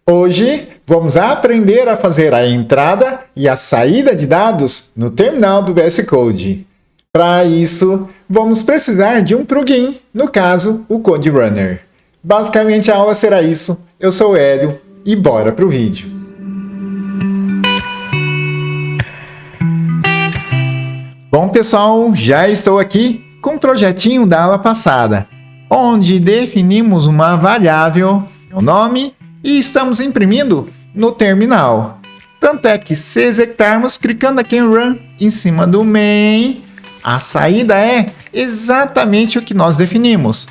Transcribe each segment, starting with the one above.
Hoje vamos aprender a fazer a entrada e a saída de dados no terminal do VS Code. Para isso, vamos precisar de um plugin, no caso, o CodeRunner. Basicamente a aula será isso. Eu sou o Hélio e bora pro vídeo. Bom pessoal, já estou aqui com o projetinho da aula passada, onde definimos uma variável, o nome, e estamos imprimindo no terminal. Tanto é que se executarmos clicando aqui em Run em cima do main, a saída é exatamente o que nós definimos.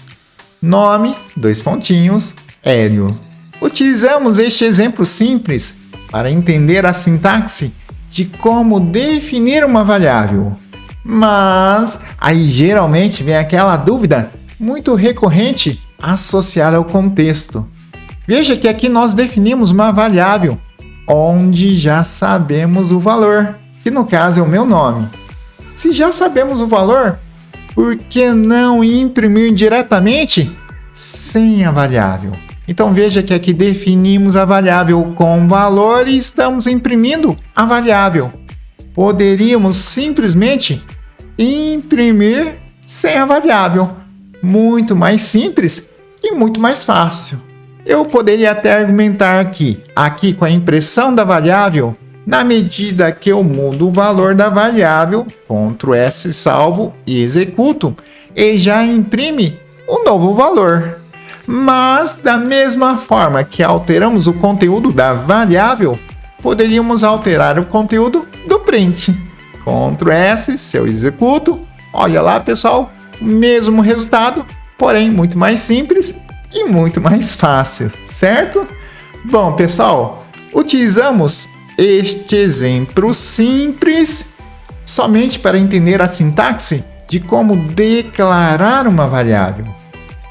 Nome, dois pontinhos, Hélio. Utilizamos este exemplo simples para entender a sintaxe de como definir uma variável. Mas aí geralmente vem aquela dúvida muito recorrente associada ao contexto. Veja que aqui nós definimos uma variável onde já sabemos o valor, que no caso é o meu nome. Se já sabemos o valor, por que não imprimir diretamente sem a variável? Então veja que aqui definimos a variável com valor e estamos imprimindo a variável. Poderíamos simplesmente imprimir sem a variável. Muito mais simples e muito mais fácil. Eu poderia até argumentar aqui com a impressão da variável, na medida que eu mudo o valor da variável, Ctrl S salvo e executo, ele já imprime um novo valor. Mas da mesma forma que alteramos o conteúdo da variável, poderíamos alterar o conteúdo do print. Ctrl S, se eu executo, olha lá pessoal, mesmo resultado, porém muito mais simples e muito mais fácil, certo? Bom pessoal, utilizamos este exemplo simples somente para entender a sintaxe de como declarar uma variável.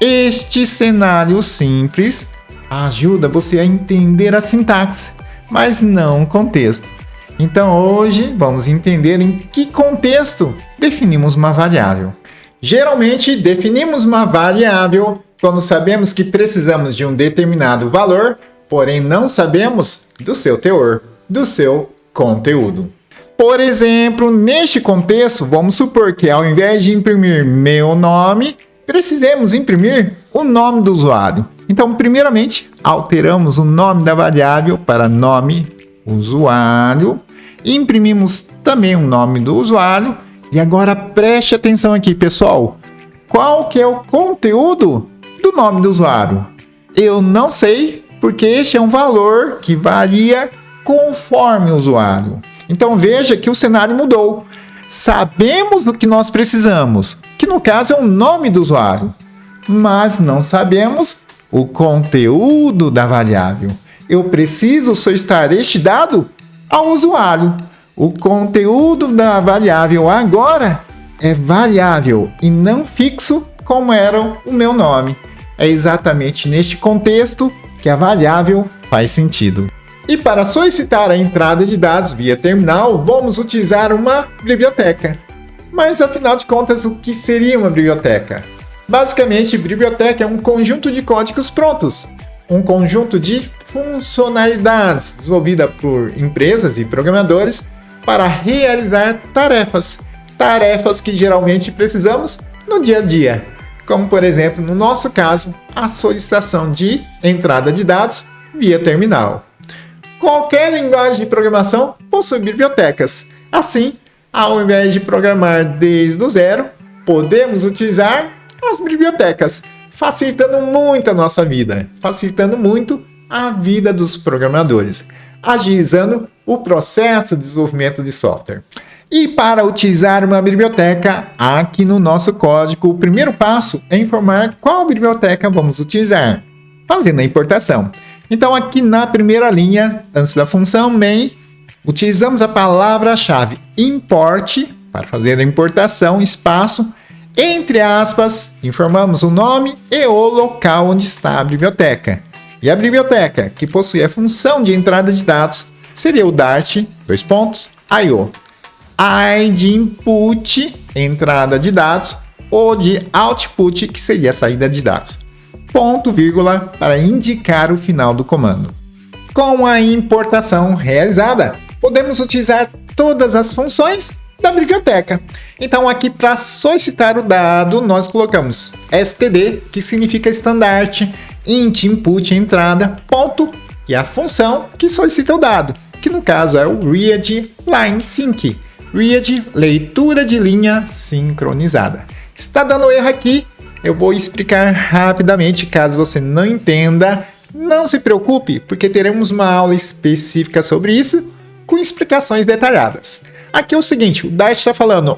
Este cenário simples ajuda você a entender a sintaxe, mas não o contexto. Então hoje vamos entender em que contexto definimos uma variável. Geralmente definimos uma variável quando sabemos que precisamos de um determinado valor, porém não sabemos do seu teor, do seu conteúdo. Por exemplo, neste contexto, vamos supor que ao invés de imprimir meu nome, precisemos imprimir o nome do usuário. Então, primeiramente, alteramos o nome da variável para nome usuário. Imprimimos também o nome do usuário. E agora preste atenção aqui, pessoal. Qual que é o conteúdo do nome do usuário? Eu não sei, porque este é um valor que varia conforme o usuário. Então veja que o cenário mudou. Sabemos do que nós precisamos, que no caso é o nome do usuário, mas não sabemos o conteúdo da variável. Eu preciso solicitar este dado ao usuário. O conteúdo da variável agora é variável e não fixo como era o meu nome. É exatamente neste contexto que a variável faz sentido. E para solicitar a entrada de dados via terminal, vamos utilizar uma biblioteca. Mas afinal de contas, o que seria uma biblioteca? Basicamente, biblioteca é um conjunto de códigos prontos, um conjunto de funcionalidades desenvolvida por empresas e programadores para realizar tarefas que geralmente precisamos no dia a dia, como por exemplo, no nosso caso, a solicitação de entrada de dados via terminal. Qualquer linguagem de programação possui bibliotecas. Assim, ao invés de programar desde o zero, podemos utilizar as bibliotecas, facilitando muito a nossa vida, facilitando muito a vida dos programadores, agilizando o processo de desenvolvimento de software. E para utilizar uma biblioteca, aqui no nosso código, o primeiro passo é informar qual biblioteca vamos utilizar, fazendo a importação. Então aqui na primeira linha, antes da função main, utilizamos a palavra-chave import para fazer a importação, espaço, entre aspas, informamos o nome e o local onde está a biblioteca. E a biblioteca, que possui a função de entrada de dados, seria o Dart, .io. I de input, entrada de dados, ou de output, que seria a saída de dados. Ponto, vírgula, para indicar o final do comando. Com a importação realizada, podemos utilizar todas as funções da biblioteca. Então aqui para solicitar o dado, nós colocamos std, que significa estandarte, int input entrada, ponto, e a função que solicita o dado, que no caso é o read line sync, read leitura de linha sincronizada. Está dando erro aqui, eu vou explicar rapidamente caso você não entenda. Não se preocupe, porque teremos uma aula específica sobre isso, com explicações detalhadas. Aqui é o seguinte, o Dart está falando,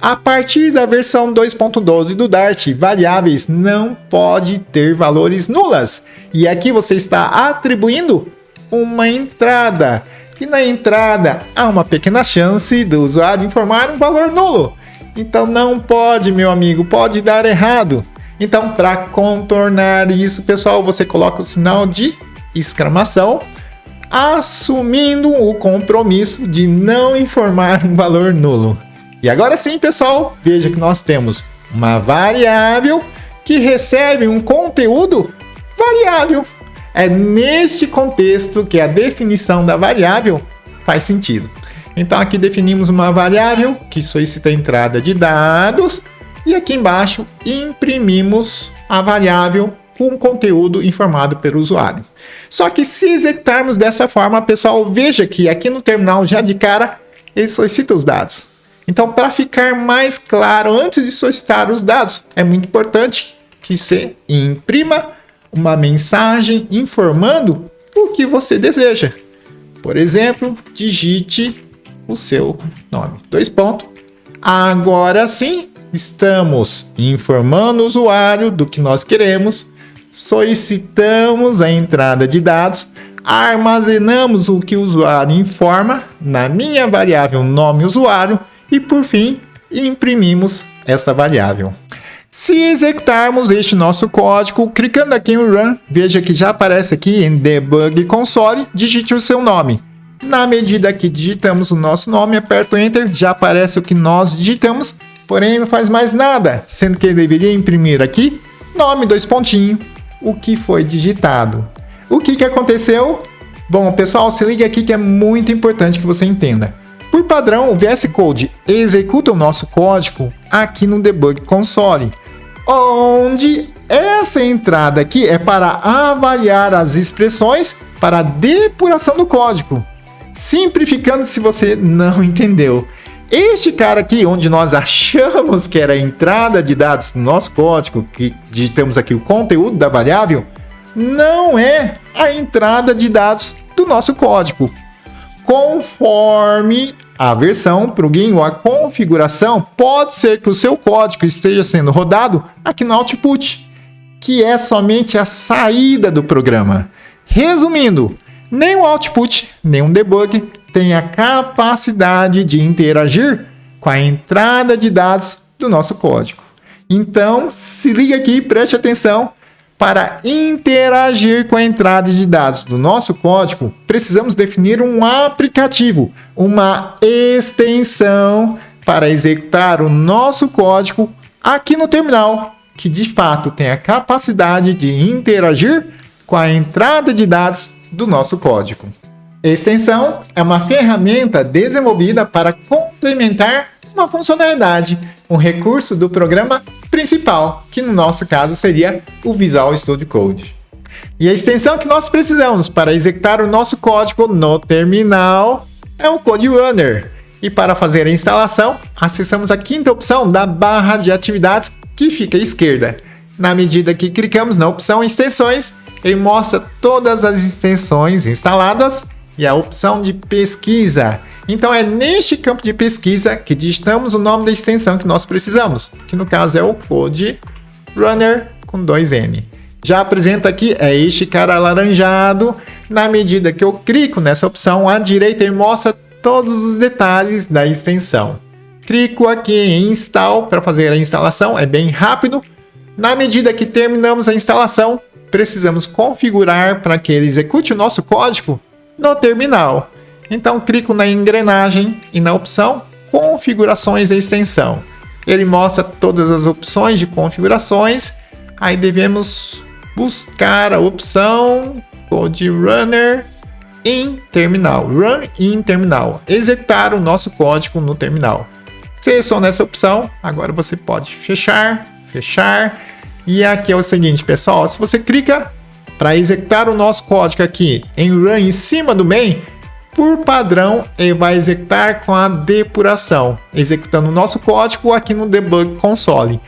a partir da versão 2.12 do Dart, variáveis não pode ter valores nulas. E aqui você está atribuindo uma entrada. E na entrada há uma pequena chance do usuário informar um valor nulo. Então não pode, meu amigo, pode dar errado. Então, para contornar isso, pessoal, você coloca o sinal de exclamação, assumindo o compromisso de não informar um valor nulo. E agora sim, pessoal, veja que nós temos uma variável que recebe um conteúdo variável. É neste contexto que a definição da variável faz sentido. Então aqui definimos uma variável que solicita a entrada de dados e aqui embaixo imprimimos a variável com conteúdo informado pelo usuário. Só que se executarmos dessa forma, pessoal, veja que aqui no terminal já de cara ele solicita os dados. Então, para ficar mais claro, antes de solicitar os dados, é muito importante que você imprima uma mensagem informando o que você deseja. Por exemplo, digite o seu nome. 2 pontos. Agora sim, estamos informando o usuário do que nós queremos, solicitamos a entrada de dados, armazenamos o que o usuário informa na minha variável nome usuário e, por fim, imprimimos essa variável. Se executarmos este nosso código, clicando aqui em Run, veja que já aparece aqui em Debug Console, digite o seu nome. Na medida que digitamos o nosso nome, aperto Enter, já aparece o que nós digitamos, porém não faz mais nada, sendo que ele deveria imprimir aqui, nome, 2 pontinhos, o que foi digitado. O que aconteceu? Bom, pessoal, se liga aqui que é muito importante que você entenda. Por padrão, o VS Code executa o nosso código aqui no Debug Console, onde essa entrada aqui é para avaliar as expressões para a depuração do código. Simplificando, se você não entendeu, este cara aqui, onde nós achamos que era a entrada de dados do nosso código, que digitamos aqui o conteúdo da variável, não é a entrada de dados do nosso código. Conforme a versão, plugin ou a configuração, pode ser que o seu código esteja sendo rodado aqui no output, que é somente a saída do programa. Resumindo, nem o output, nem o debug tem a capacidade de interagir com a entrada de dados do nosso código. Então, se liga aqui e preste atenção. Para interagir com a entrada de dados do nosso código, precisamos definir um aplicativo, uma extensão para executar o nosso código aqui no terminal, que de fato tem a capacidade de interagir com a entrada de dados do nosso código. Extensão é uma ferramenta desenvolvida para complementar uma funcionalidade, um recurso do programa principal, que no nosso caso seria o Visual Studio Code. E a extensão que nós precisamos para executar o nosso código no terminal é o Code Runner. E para fazer a instalação, acessamos a quinta opção da barra de atividades que fica à esquerda. Na medida que clicamos na opção Extensões, ele mostra todas as extensões instaladas e a opção de pesquisa. Então é neste campo de pesquisa que digitamos o nome da extensão que nós precisamos, que no caso é o Code Runner com 2N. Já apresenta aqui, é este cara alaranjado. Na medida que eu clico nessa opção, à direita ele mostra todos os detalhes da extensão. Clico aqui em Install para fazer a instalação, é bem rápido. Na medida que terminamos a instalação, precisamos configurar para que ele execute o nosso código no terminal. Então clico na engrenagem e na opção Configurações da extensão. Ele mostra todas as opções de configurações. Aí devemos buscar a opção Code Runner em terminal. Run in terminal. Executar o nosso código no terminal. Seleciona essa opção. Agora você pode fechar. E aqui é o seguinte, pessoal. Se você clica para executar o nosso código aqui em Run em cima do main, por padrão, ele vai executar com a depuração, executando o nosso código aqui no Debug Console.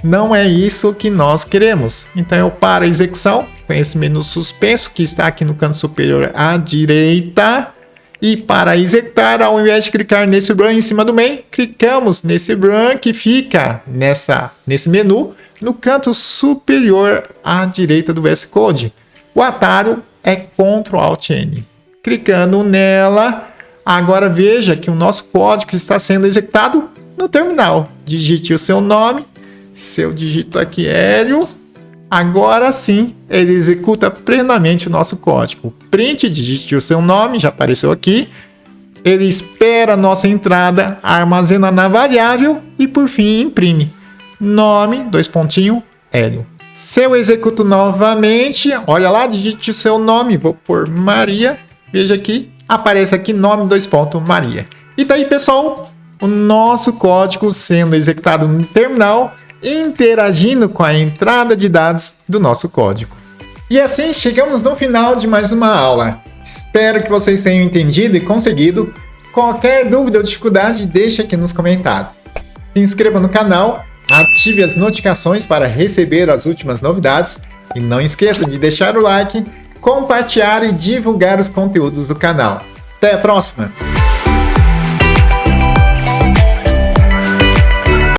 Não é isso que nós queremos. Então eu paro a execução com esse menu suspenso que está aqui no canto superior à direita. E para executar, ao invés de clicar nesse Run em cima do main, clicamos nesse Run que fica nesse menu no canto superior à direita do VS Code. O atalho é Ctrl Alt N. Clicando nela, agora veja que o nosso código está sendo executado no terminal. Digite o seu nome, seu dígito aqui Hélio. Agora sim, ele executa plenamente o nosso código. Print, digite o seu nome, já apareceu aqui. Ele espera a nossa entrada, armazena na variável e por fim imprime. Nome, Hélio. Se eu executo novamente, olha lá, digite o seu nome, vou por Maria. Veja aqui, aparece aqui nome, Maria. E daí, pessoal, o nosso código sendo executado no terminal, interagindo com a entrada de dados do nosso código. E assim chegamos no final de mais uma aula. Espero que vocês tenham entendido e conseguido. Qualquer dúvida ou dificuldade, deixe aqui nos comentários. Se inscreva no canal, ative as notificações para receber as últimas novidades e não esqueça de deixar o like, compartilhar e divulgar os conteúdos do canal. Até a próxima!